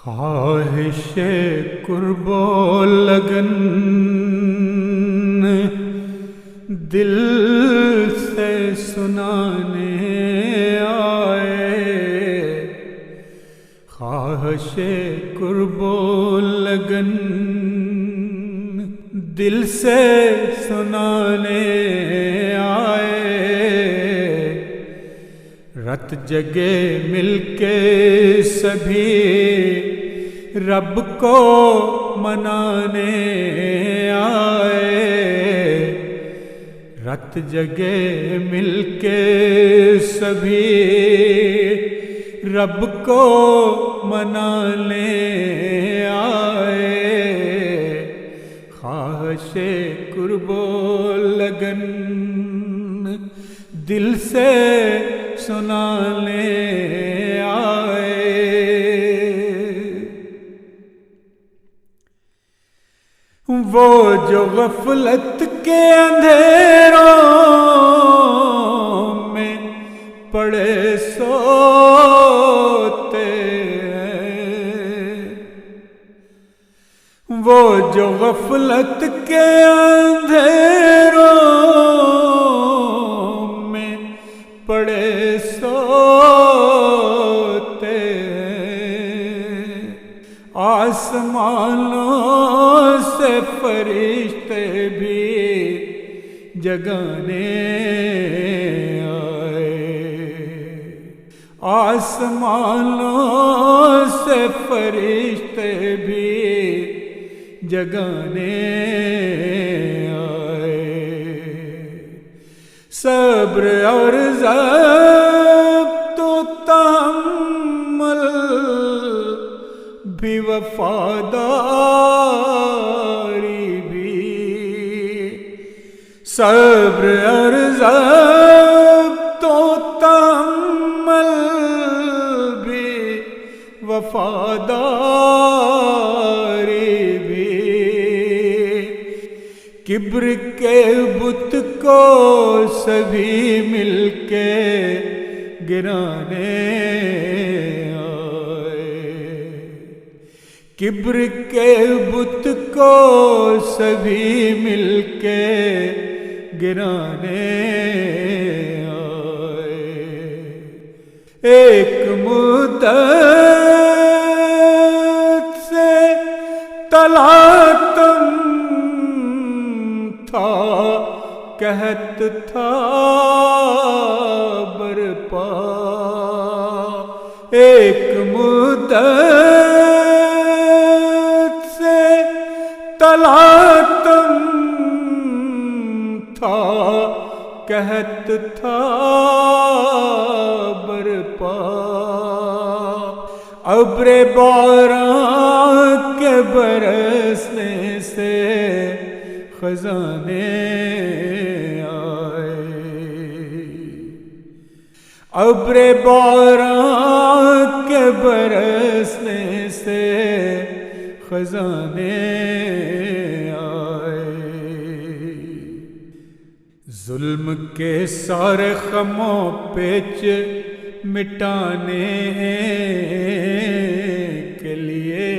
خواہش قرب و لگن دل سے سنانے آئے، خواہش قرب و لگن دل سے سنانے آئے، رت جگے مل کے سبھی رب کو منانے آئے، رت جگے مل کے سبھی رب کو منانے آئے، خواہش قرب و لگن دل سے سنانے آئے۔ وہ جو غفلت کے اندھیروں میں پڑے سوتے ہیں، وہ جو غفلت کے اندھیروں میں پڑے سوتے ہیں، آسمانوں سے فرشتے بھی جگانے آئے، آسمانوں سے فرشتے بھی جگانے آئے، صبر اور ضبط و تحمل بھی وفاداری بھی، صبر اور ضبط و تحمل بھی وفاداری بھی، کبر کے بت کو سبھی مل کے گرانے آئے، کبر کے بت کو سبھی مل کے گرانے آئے، ایک مدت سے تلاطم تھا، قحط تھا برپا، ایک مدت سے تلاطم تھا، قحط تھا برپا، ابر باران کے برسنے سے خزانے آئے، ابر باران کے برسنے سے خزانے آئے، ظلم کے سارے غم و پیچ مٹانے کے لیے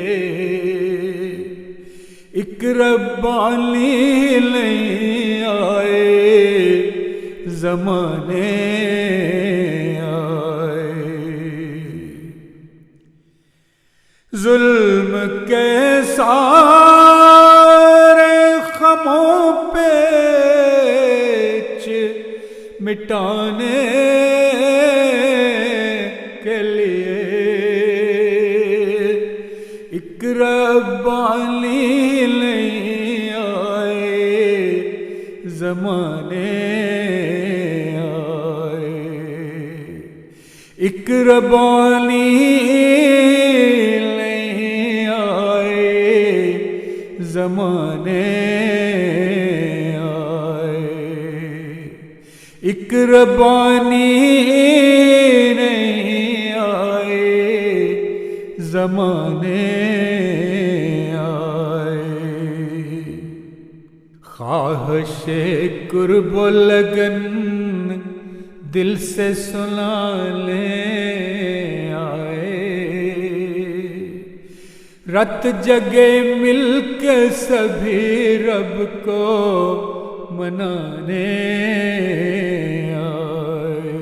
ایک ربانی لے آئے، زمانے آئے، ظلم کے سارے غم و پیچ مٹانے کے لیے ایک ربانی لے آئے، زمانے آئے، ایک ربانی لے آئے، زمانے آئے، ایک ربانی نہیں آئے، زمانے آئے، خواہش قرب و لگن دل سے سنا لے آئے، رت جگے مل کے سبھی رب کو منانے آئے،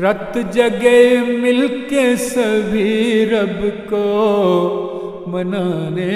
رت جگے مل کے سبھی رب کو منانے